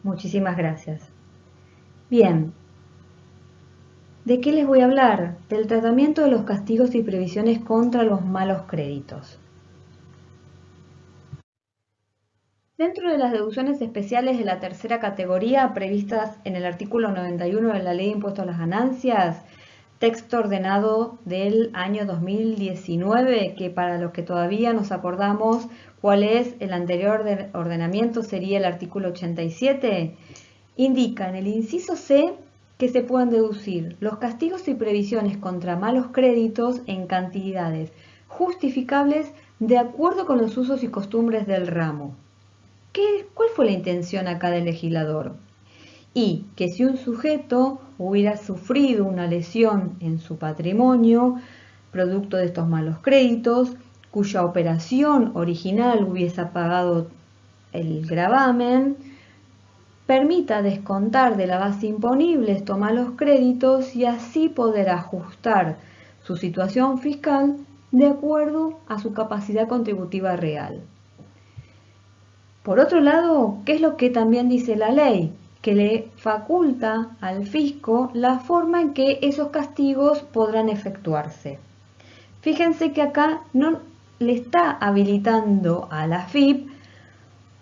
Muchísimas gracias. Bien, ¿de qué les voy a hablar? Del tratamiento de los castigos y previsiones contra los malos créditos. Dentro de las deducciones especiales de la tercera categoría previstas en el artículo 91 de la Ley de Impuestos a las Ganancias, texto ordenado del año 2019, que para los que todavía nos acordamos cuál es el anterior ordenamiento sería el artículo 87, indica en el inciso C que se pueden deducir los castigos y previsiones contra malos créditos en cantidades justificables de acuerdo con los usos y costumbres del ramo. ¿Cuál fue la intención acá del legislador? Y que si un sujeto hubiera sufrido una lesión en su patrimonio, producto de estos malos créditos, cuya operación original hubiese pagado el gravamen, permita descontar de la base imponible estos malos créditos y así poder ajustar su situación fiscal de acuerdo a su capacidad contributiva real. Por otro lado, ¿qué es lo que también dice la ley? Que le faculta al fisco la forma en que esos castigos podrán efectuarse. Fíjense que acá no le está habilitando a la AFIP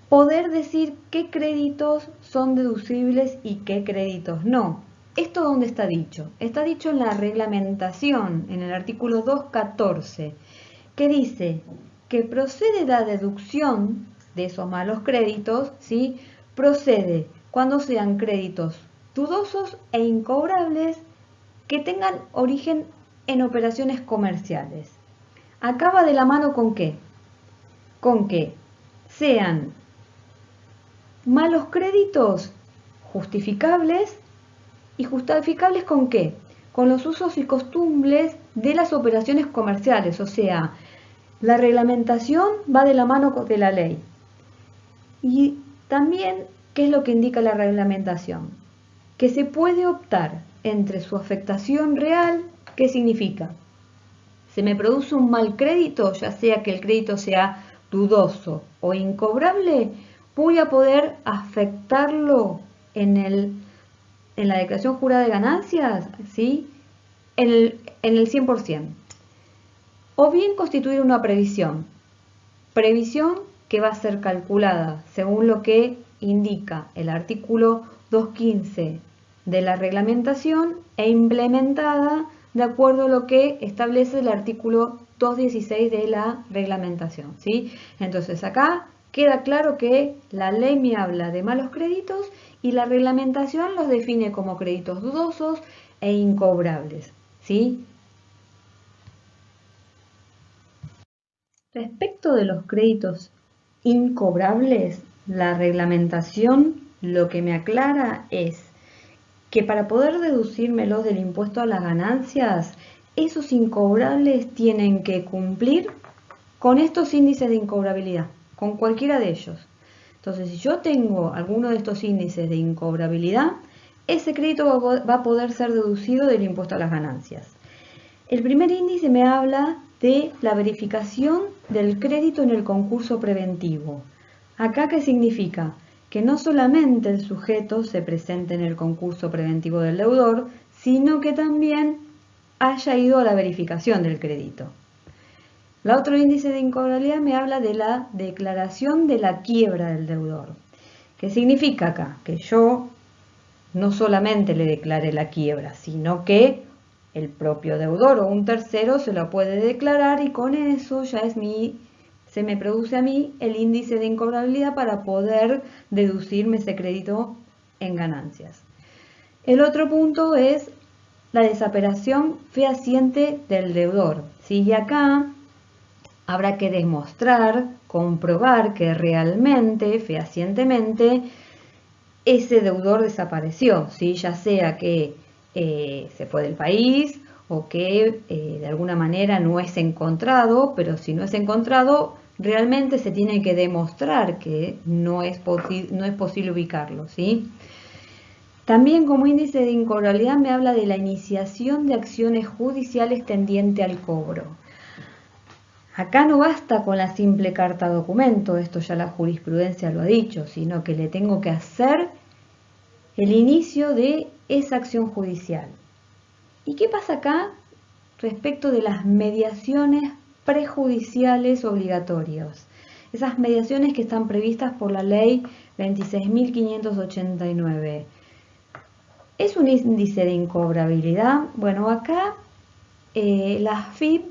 poder decir qué créditos son deducibles y qué créditos no. ¿Esto dónde está dicho? Está dicho en la reglamentación, en el artículo 214, que dice que procede la deducción de esos malos créditos, ¿sí? Procede cuando sean créditos dudosos e incobrables que tengan origen en operaciones comerciales. Acá va de la mano con qué? Con que sean malos créditos justificables. ¿Y justificables con qué? Con los usos y costumbres de las operaciones comerciales, o sea, la reglamentación va de la mano de la ley. Y también, ¿qué es lo que indica la reglamentación? Que se puede optar entre su afectación real, ¿qué significa? Se me produce un mal crédito, ya sea que el crédito sea dudoso o incobrable, voy a poder afectarlo en la declaración jurada de ganancias, ¿sí? En el 100%. O bien constituir una previsión que va a ser calculada según lo que indica el artículo 215 de la reglamentación e implementada de acuerdo a lo que establece el artículo 216 de la reglamentación, ¿sí? Entonces acá queda claro que la ley me habla de malos créditos y la reglamentación los define como créditos dudosos e incobrables, ¿sí? Respecto de los créditos incobrables, la reglamentación lo que me aclara es que para poder deducírmelos del impuesto a las ganancias, esos incobrables tienen que cumplir con estos índices de incobrabilidad, con cualquiera de ellos. Entonces, si yo tengo alguno de estos índices de incobrabilidad, ese crédito va a poder ser deducido del impuesto a las ganancias. El primer índice me habla de la verificación del crédito en el concurso preventivo. ¿Acá qué significa? Que no solamente el sujeto se presente en el concurso preventivo del deudor, sino que también haya ido a la verificación del crédito. El otro índice de incobrabilidad me habla de la declaración de la quiebra del deudor. ¿Qué significa acá? Que yo no solamente le declare la quiebra, sino que el propio deudor o un tercero se lo puede declarar y con eso ya se me produce a mí el índice de incobrabilidad para poder deducirme ese crédito en ganancias. El otro punto es la desapelación fehaciente del deudor. ¿Sí? Y acá habrá que demostrar, comprobar que realmente, fehacientemente, ese deudor desapareció, ¿sí? Ya sea que se fue del país o que de alguna manera no es encontrado, pero si no es encontrado, realmente se tiene que demostrar que no es posible ubicarlo, ¿sí? También como índice de incobrabilidad me habla de la iniciación de acciones judiciales tendiente al cobro. Acá no basta con la simple carta documento, esto ya la jurisprudencia lo ha dicho, sino que le tengo que hacer el inicio de esa acción judicial. ¿Y qué pasa acá respecto de las mediaciones prejudiciales obligatorias? Esas mediaciones que están previstas por la ley 26.589. ¿Es un índice de incobrabilidad? Bueno, acá la AFIP,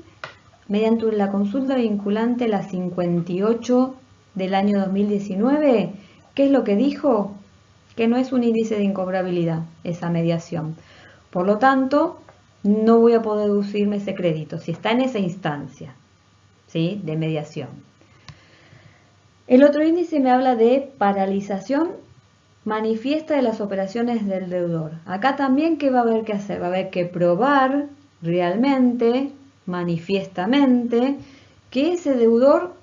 mediante la consulta vinculante la 58 del año 2019, ¿qué es lo que dijo? Que no es un índice de incobrabilidad esa mediación. Por lo tanto, no voy a poder deducirme ese crédito si está en esa instancia, ¿sí?, de mediación. El otro índice me habla de paralización manifiesta de las operaciones del deudor. Acá también, ¿qué va a haber que hacer? Va a haber que probar realmente, manifiestamente, que ese deudor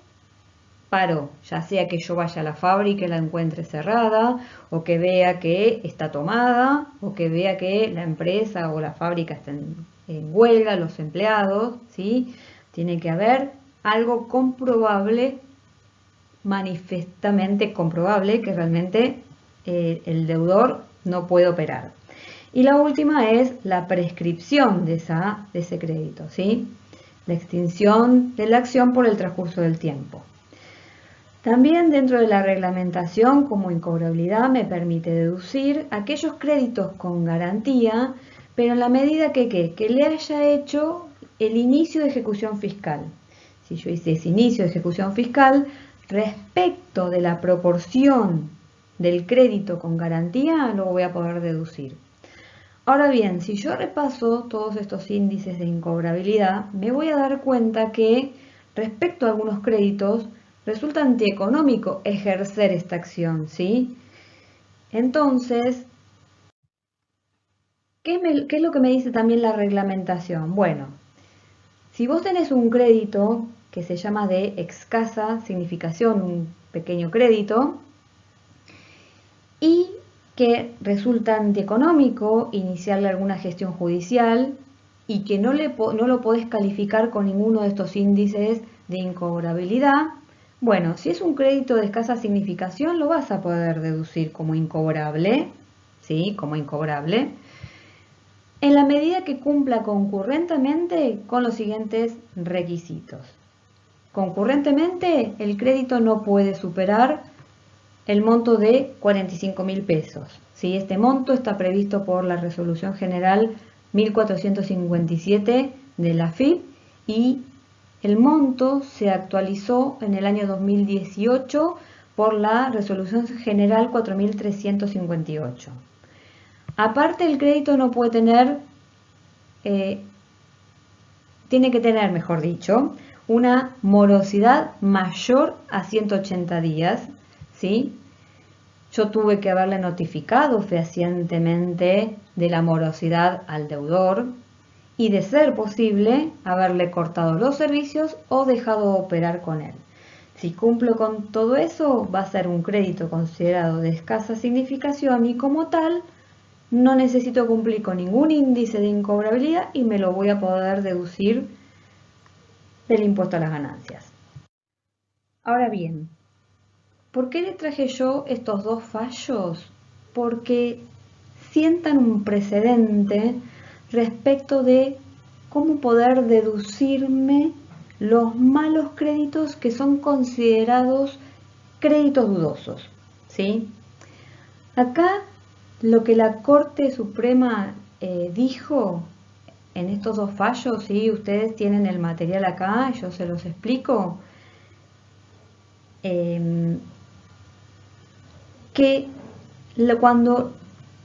paró, ya sea que yo vaya a la fábrica y la encuentre cerrada, o que vea que está tomada, o que vea que la empresa o la fábrica está en huelga, los empleados, ¿sí? Tiene que haber algo comprobable, manifiestamente comprobable, que realmente el deudor no puede operar. Y la última es la prescripción de ese crédito, ¿sí? La extinción de la acción por el transcurso del tiempo. También dentro de la reglamentación como incobrabilidad me permite deducir aquellos créditos con garantía, pero en la medida que le haya hecho el inicio de ejecución fiscal. Si yo hice ese inicio de ejecución fiscal, respecto de la proporción del crédito con garantía, lo voy a poder deducir. Ahora bien, si yo repaso todos estos índices de incobrabilidad, me voy a dar cuenta que respecto a algunos créditos resulta antieconómico ejercer esta acción, ¿sí? Entonces, ¿qué es lo que me dice también la reglamentación? Bueno, si vos tenés un crédito que se llama de escasa significación, un pequeño crédito, y que resulta antieconómico iniciarle alguna gestión judicial y que no lo podés calificar con ninguno de estos índices de incobrabilidad, bueno, si es un crédito de escasa significación, lo vas a poder deducir como incobrable, ¿sí? Como incobrable, en la medida que cumpla concurrentemente con los siguientes requisitos. Concurrentemente, el crédito no puede superar el monto de 45.000 pesos. ¿Sí? Este monto está previsto por la Resolución General 1457 de la AFIP y el monto se actualizó en el año 2018 por la Resolución General 4358. Aparte, el crédito no puede tener, tiene que tener, mejor dicho, una morosidad mayor a 180 días, ¿sí? Yo tuve que haberle notificado fehacientemente de la morosidad al deudor y, de ser posible, haberle cortado los servicios o dejado operar con él. Si cumplo con todo eso, va a ser un crédito considerado de escasa significación y, como tal, no necesito cumplir con ningún índice de incobrabilidad y me lo voy a poder deducir del impuesto a las ganancias. Ahora bien, ¿por qué le traje yo estos dos fallos? Porque sientan un precedente respecto de cómo poder deducirme los malos créditos que son considerados créditos dudosos, ¿sí? Acá lo que la Corte Suprema dijo en estos dos fallos, ¿sí? Ustedes tienen el material acá, yo se los explico. Que cuando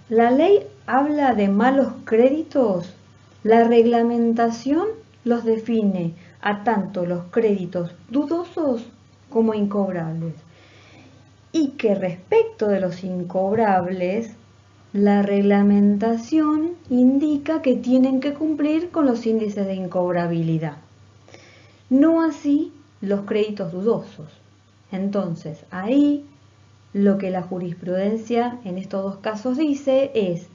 la ley habla de malos créditos, la reglamentación los define a tanto los créditos dudosos como incobrables. Y que respecto de los incobrables, la reglamentación indica que tienen que cumplir con los índices de incobrabilidad. No así los créditos dudosos. Entonces, ahí lo que la jurisprudencia en estos dos casos dice es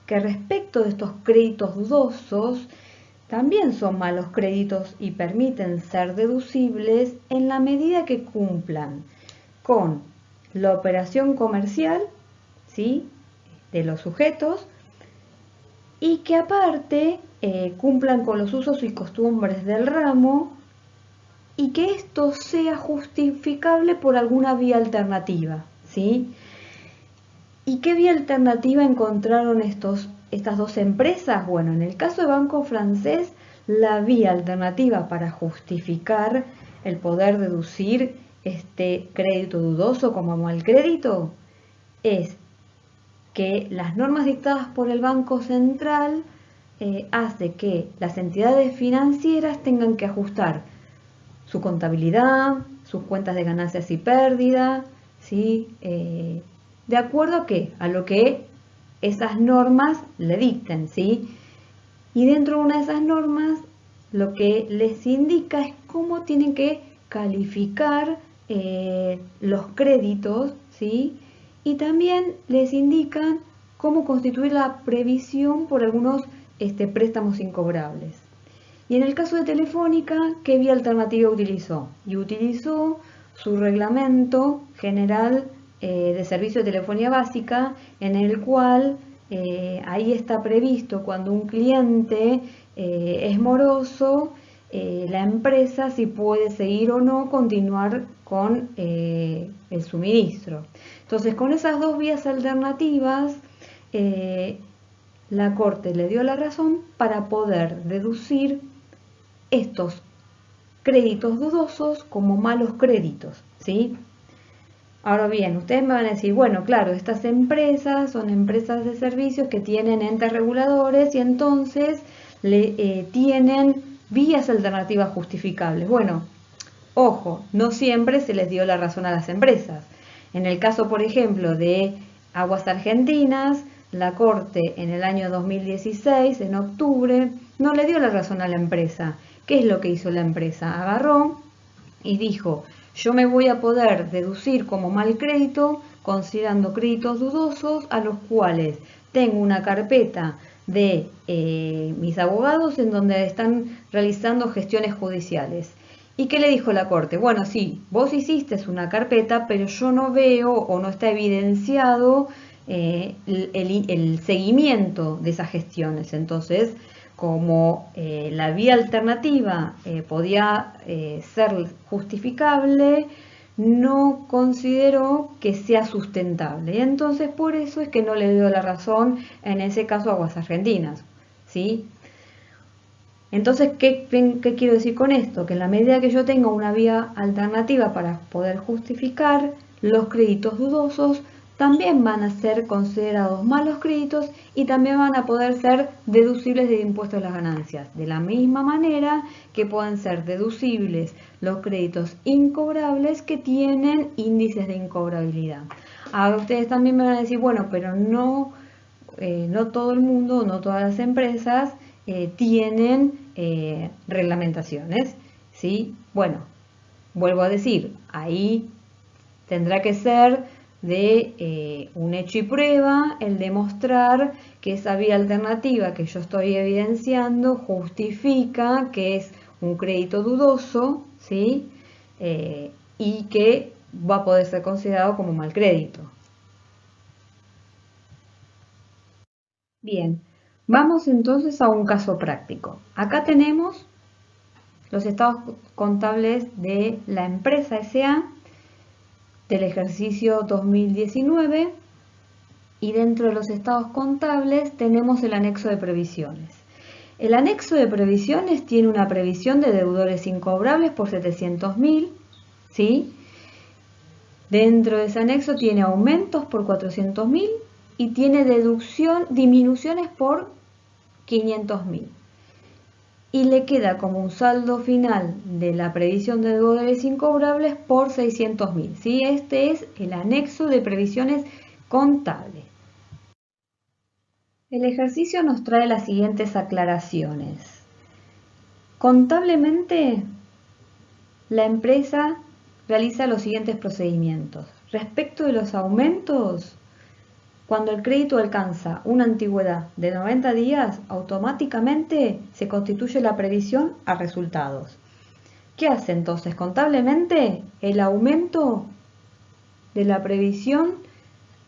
que respecto de estos créditos dudosos, también son malos créditos y permiten ser deducibles en la medida que cumplan con la operación comercial, ¿sí? de los sujetos y que aparte cumplan con los usos y costumbres del ramo y que esto sea justificable por alguna vía alternativa, ¿sí? ¿Y qué vía alternativa encontraron estas dos empresas? Bueno, en el caso de Banco Francés, la vía alternativa para justificar el poder deducir este crédito dudoso como mal crédito es que las normas dictadas por el Banco Central hace que las entidades financieras tengan que ajustar su contabilidad, sus cuentas de ganancias y pérdidas, ¿sí? ¿De acuerdo a qué? A lo que esas normas le dicten, ¿sí? Y dentro de una de esas normas, lo que les indica es cómo tienen que calificar los créditos, ¿sí? Y también les indican cómo constituir la previsión por algunos préstamos incobrables. Y en el caso de Telefónica, ¿qué vía alternativa utilizó? Y utilizó su reglamento general de servicio de telefonía básica, en el cual ahí está previsto cuando un cliente es moroso, la empresa si puede seguir o no continuar con el suministro. Entonces, con esas dos vías alternativas, la Corte le dio la razón para poder deducir estos créditos dudosos como malos créditos, ¿sí? Ahora bien, ustedes me van a decir, bueno, claro, estas empresas son empresas de servicios que tienen entes reguladores y entonces tienen vías alternativas justificables. Bueno, ojo, no siempre se les dio la razón a las empresas. En el caso, por ejemplo, de Aguas Argentinas, la Corte en el año 2016, en octubre, no le dio la razón a la empresa. ¿Qué es lo que hizo la empresa? Agarró y dijo, yo me voy a poder deducir como mal crédito considerando créditos dudosos a los cuales tengo una carpeta de mis abogados en donde están realizando gestiones judiciales. ¿Y qué le dijo la Corte? Bueno, sí, vos hiciste una carpeta, pero yo no veo o no está evidenciado el seguimiento de esas gestiones. Entonces, como la vía alternativa podía ser justificable, no consideró que sea sustentable. Y entonces por eso es que no le dio la razón en ese caso a Aguas Argentinas, ¿sí? Entonces, ¿qué quiero decir con esto? Que en la medida que yo tenga una vía alternativa para poder justificar los créditos dudosos, también van a ser considerados malos créditos y también van a poder ser deducibles del impuesto a las ganancias. De la misma manera que pueden ser deducibles los créditos incobrables que tienen índices de incobrabilidad. Ahora ustedes también me van a decir, bueno, pero no todo el mundo, no todas las empresas tienen reglamentaciones, ¿sí? Bueno, vuelvo a decir, ahí tendrá que ser de un hecho y prueba el demostrar que esa vía alternativa que yo estoy evidenciando justifica que es un crédito dudoso, ¿sí? Y que va a poder ser considerado como mal crédito. Bien, vamos entonces a un caso práctico. Acá tenemos los estados contables de la empresa S.A. del ejercicio 2019 y dentro de los estados contables tenemos el anexo de previsiones. El anexo de previsiones tiene una previsión de deudores incobrables por 700.000, ¿sí? Dentro de ese anexo tiene aumentos por 400.000 y tiene disminuciones por 500.000. Y le queda como un saldo final de la previsión de deudores incobrables por 600.000. ¿Sí? Este es el anexo de previsiones contables. El ejercicio nos trae las siguientes aclaraciones. Contablemente, la empresa realiza los siguientes procedimientos. Respecto de los aumentos, cuando el crédito alcanza una antigüedad de 90 días, automáticamente se constituye la previsión a resultados. ¿Qué hace entonces? Contablemente, el aumento de la previsión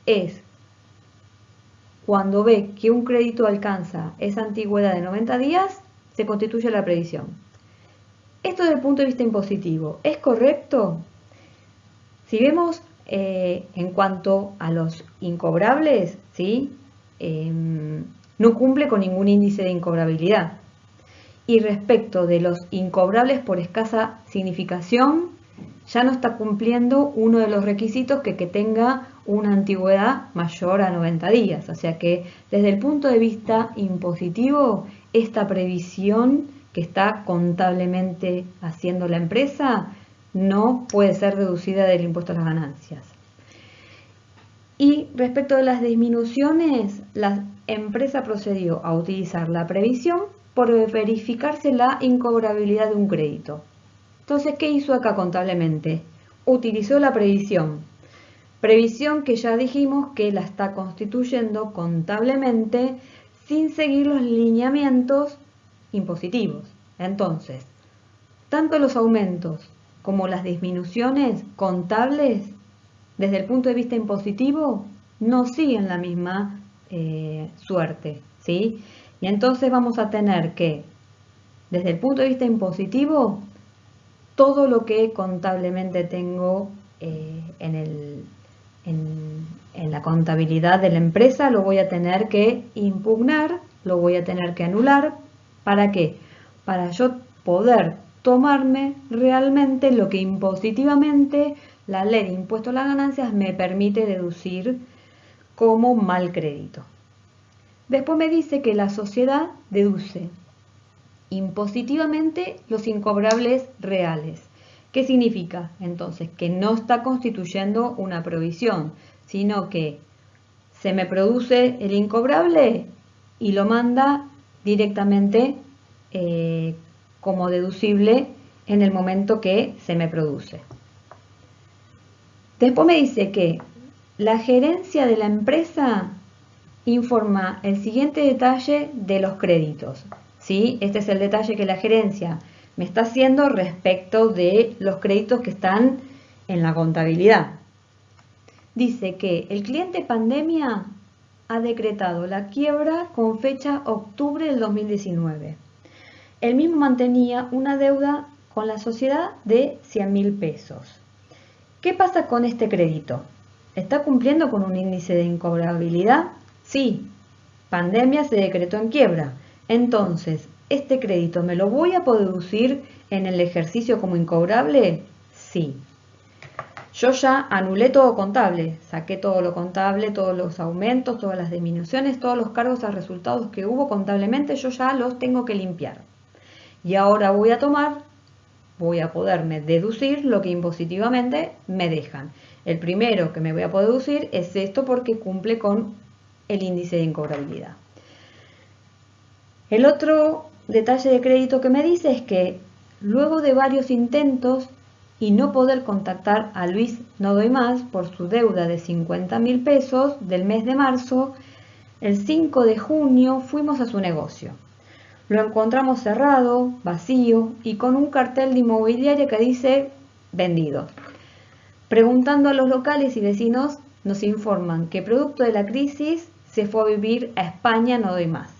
es cuando ve que un crédito alcanza esa antigüedad de 90 días, se constituye la previsión. Esto desde el punto de vista impositivo, ¿es correcto? Si vemos en cuanto a los incobrables, ¿sí? No cumple con ningún índice de incobrabilidad. Y respecto de los incobrables por escasa significación, ya no está cumpliendo uno de los requisitos que tenga una antigüedad mayor a 90 días. O sea que desde el punto de vista impositivo, esta previsión que está contablemente haciendo la empresa no puede ser deducida del impuesto a las ganancias. Y respecto de las disminuciones, la empresa procedió a utilizar la previsión por verificarse la incobrabilidad de un crédito. Entonces, ¿qué hizo acá contablemente? Utilizó la previsión. Previsión que ya dijimos que la está constituyendo contablemente sin seguir los lineamientos impositivos. Entonces, tanto los aumentos como las disminuciones contables, desde el punto de vista impositivo, no siguen la misma suerte, ¿sí? Y entonces vamos a tener que, desde el punto de vista impositivo, todo lo que contablemente tengo en la contabilidad de la empresa lo voy a tener que impugnar, lo voy a tener que anular. ¿Para qué? Para yo poder tomarme realmente lo que impositivamente la ley de impuesto a las ganancias me permite deducir como mal crédito. Después me dice que la sociedad deduce impositivamente los incobrables reales. ¿Qué significa? Entonces, que no está constituyendo una provisión, sino que se me produce el incobrable y lo manda directamente como deducible en el momento que se me produce. Después me dice que la gerencia de la empresa informa el siguiente detalle de los créditos. ¿Sí? Este es el detalle que la gerencia me está haciendo respecto de los créditos que están en la contabilidad. Dice que el cliente pandemia ha decretado la quiebra con fecha octubre del 2019. El mismo mantenía una deuda con la sociedad de 100.000 pesos. ¿Qué pasa con este crédito? ¿Está cumpliendo con un índice de incobrabilidad? Sí. Pandemia se decretó en quiebra. Entonces, ¿este crédito me lo voy a poder deducir en el ejercicio como incobrable? Sí. Yo ya anulé todo contable, saqué todo lo contable, todos los aumentos, todas las disminuciones, todos los cargos a resultados que hubo contablemente, yo ya los tengo que limpiar. Y ahora voy a poderme deducir lo que impositivamente me dejan. El primero que me voy a poder deducir es esto porque cumple con el índice de incobrabilidad. El otro detalle de crédito que me dice es que luego de varios intentos y no poder contactar a Luis No Doy Más por su deuda de 50.000 pesos del mes de marzo, el 5 de junio fuimos a su negocio. Lo encontramos cerrado, vacío y con un cartel de inmobiliaria que dice vendido. Preguntando a los locales y vecinos, nos informan que producto de la crisis se fue a vivir a España No Doy Más.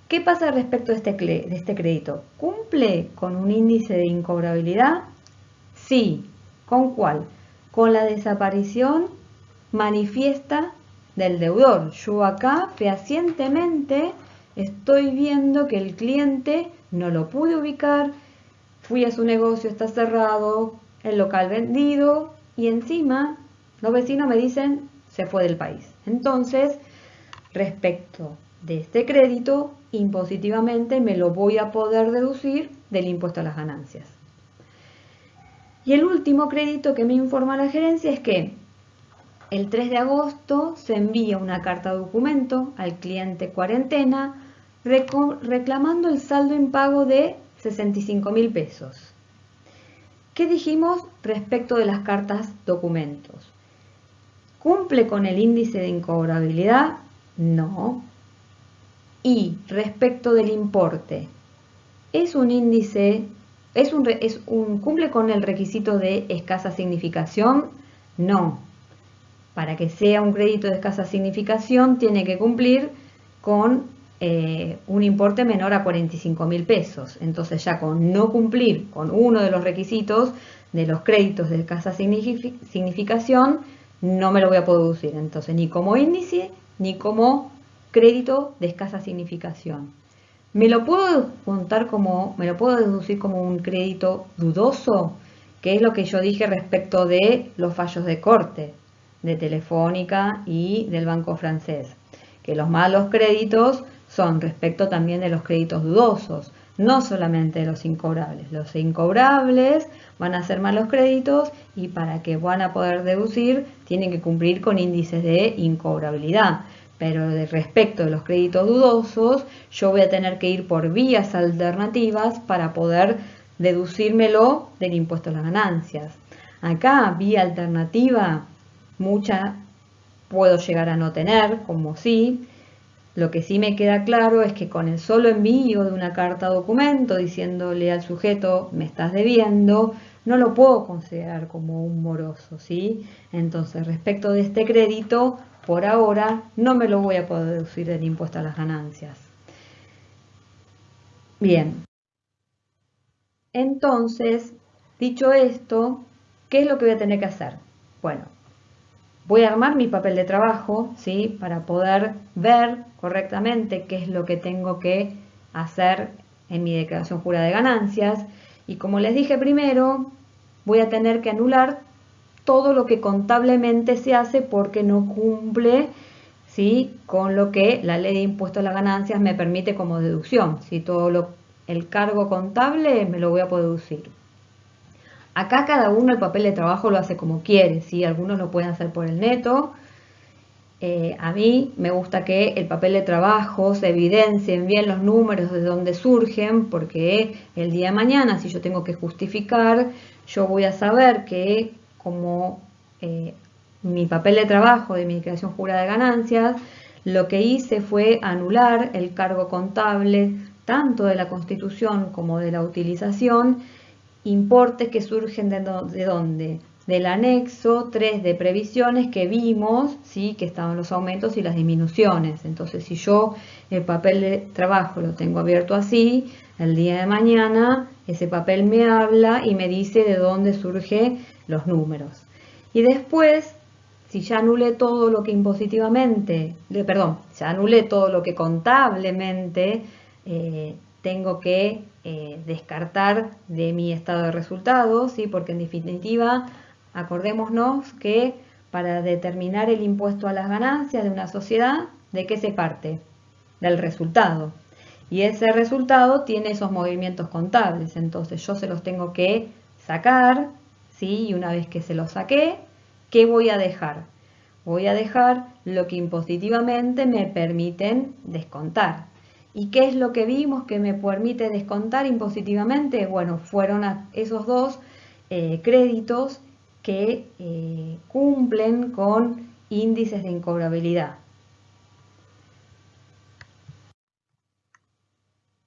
¿Qué pasa respecto de este crédito? ¿Cumple con un índice de incobrabilidad? Sí. ¿Con cuál? Con la desaparición manifiesta del deudor. Yo acá fehacientemente estoy viendo que el cliente no lo pude ubicar, fui a su negocio, está cerrado, el local vendido y encima los vecinos me dicen se fue del país. Entonces, respecto de este crédito, impositivamente me lo voy a poder deducir del impuesto a las ganancias. Y el último crédito que me informa la gerencia es que el 3 de agosto se envía una carta documento al cliente cuarentena reclamando el saldo impago de 65.000 pesos. ¿Qué dijimos respecto de las cartas documentos? ¿Cumple con el índice de incobrabilidad? No. Y respecto del importe, ¿es un índice, cumple con el requisito de escasa significación? No. para que sea un crédito de escasa significación, tiene que cumplir con un importe menor a 45.000 pesos. Entonces ya con no cumplir con uno de los requisitos de los créditos de escasa significación, no me lo voy a poder deducir. Entonces ni como índice ni como crédito de escasa significación. Me lo puedo deducir como un crédito dudoso, que es lo que yo dije respecto de los fallos de corte de Telefónica y del Banco Francés, que los malos créditos son respecto también de los créditos dudosos, no solamente de los incobrables. Los incobrables van a ser malos créditos y para que van a poder deducir tienen que cumplir con índices de incobrabilidad. Pero respecto de los créditos dudosos, yo voy a tener que ir por vías alternativas para poder deducírmelo del impuesto a las ganancias. Acá, vía alternativa, mucha puedo llegar a no tener, como sí. Lo que sí me queda claro es que con el solo envío de una carta documento diciéndole al sujeto me estás debiendo, no lo puedo considerar como un moroso, ¿sí? Entonces, respecto de este crédito, por ahora no me lo voy a poder deducir del impuesto a las ganancias. Bien, entonces, dicho esto, ¿qué es lo que voy a tener que hacer? Bueno, voy a armar mi papel de trabajo, ¿sí? Para poder ver correctamente qué es lo que tengo que hacer en mi declaración jurada de ganancias. Y como les dije primero, voy a tener que anular todo lo que contablemente se hace porque no cumple, ¿sí? Con lo que la ley de impuesto a las ganancias me permite como deducción. ¿Sí? El cargo contable me lo voy a poder deducir. Acá cada uno el papel de trabajo lo hace como quiere, ¿sí? Algunos lo pueden hacer por el neto. A mí me gusta que el papel de trabajo se evidencien bien los números de dónde surgen, porque el día de mañana, si yo tengo que justificar, yo voy a saber que como mi papel de trabajo de mi declaración jurada de ganancias, lo que hice fue anular el cargo contable tanto de la constitución como de la utilización, importes que surgen de dónde, del anexo 3 de previsiones que vimos, ¿sí? Que estaban los aumentos y las disminuciones. Entonces, si yo el papel de trabajo lo tengo abierto así, el día de mañana ese papel me habla y me dice de dónde surgen los números. Y después, si ya anulé todo lo que impositivamente, ya anulé todo lo que contablemente tengo que descartar de mi estado de resultados, ¿sí? Porque en definitiva, acordémonos que para determinar el impuesto a las ganancias de una sociedad, ¿de qué se parte? Del resultado. Y ese resultado tiene esos movimientos contables, entonces yo se los tengo que sacar, ¿sí? Y una vez que se los saqué, ¿qué voy a dejar? Voy a dejar lo que impositivamente me permiten descontar. ¿Y qué es lo que vimos que me permite descontar impositivamente? Bueno, fueron esos dos créditos que cumplen con índices de incobrabilidad.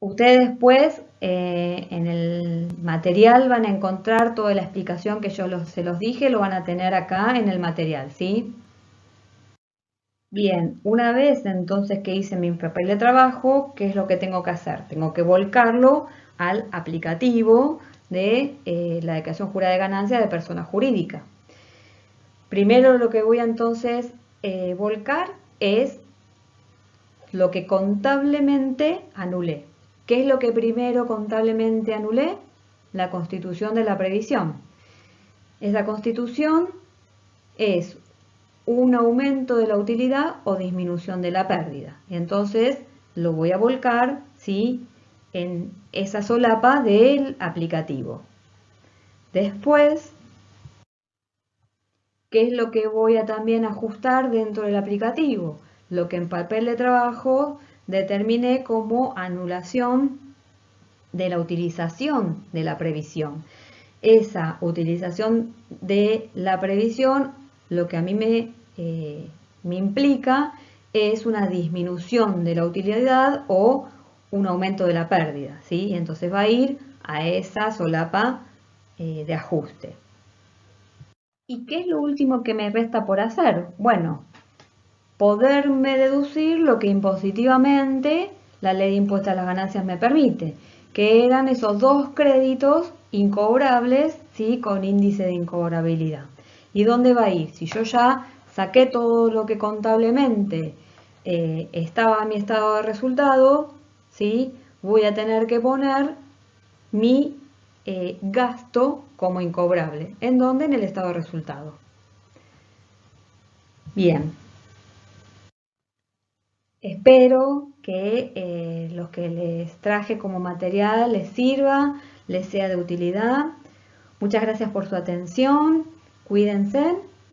Ustedes después en el material van a encontrar toda la explicación que yo se los dije, lo van a tener acá en el material, ¿sí? Bien, una vez entonces que hice mi papel de trabajo, ¿qué es lo que tengo que hacer? Tengo que volcarlo al aplicativo de la declaración jurada de ganancia de persona jurídica. Primero lo que voy a entonces volcar es lo que contablemente anulé. ¿Qué es lo que primero contablemente anulé? La constitución de la previsión. Esa constitución es un aumento de la utilidad o disminución de la pérdida. Entonces lo voy a volcar, ¿sí? En esa solapa del aplicativo. Después, ¿qué es lo que voy a también ajustar dentro del aplicativo? Lo que en papel de trabajo determiné como anulación de la utilización de la previsión. Esa utilización de la previsión, lo que a mí me implica es una disminución de la utilidad o un aumento de la pérdida, ¿sí? Entonces va a ir a esa solapa de ajuste. ¿Y qué es lo último que me resta por hacer? Bueno, poderme deducir lo que impositivamente la ley de impuesto a las ganancias me permite, que eran esos 2 créditos incobrables, ¿sí? Con índice de incobrabilidad. ¿Y dónde va a ir? Si yo ya saqué todo lo que contablemente estaba en mi estado de resultado, ¿sí? Voy a tener que poner mi gasto como incobrable. ¿En dónde? En el estado de resultado. Bien, espero que los que les traje como material les sirva, les sea de utilidad. Muchas gracias por su atención. Cuídense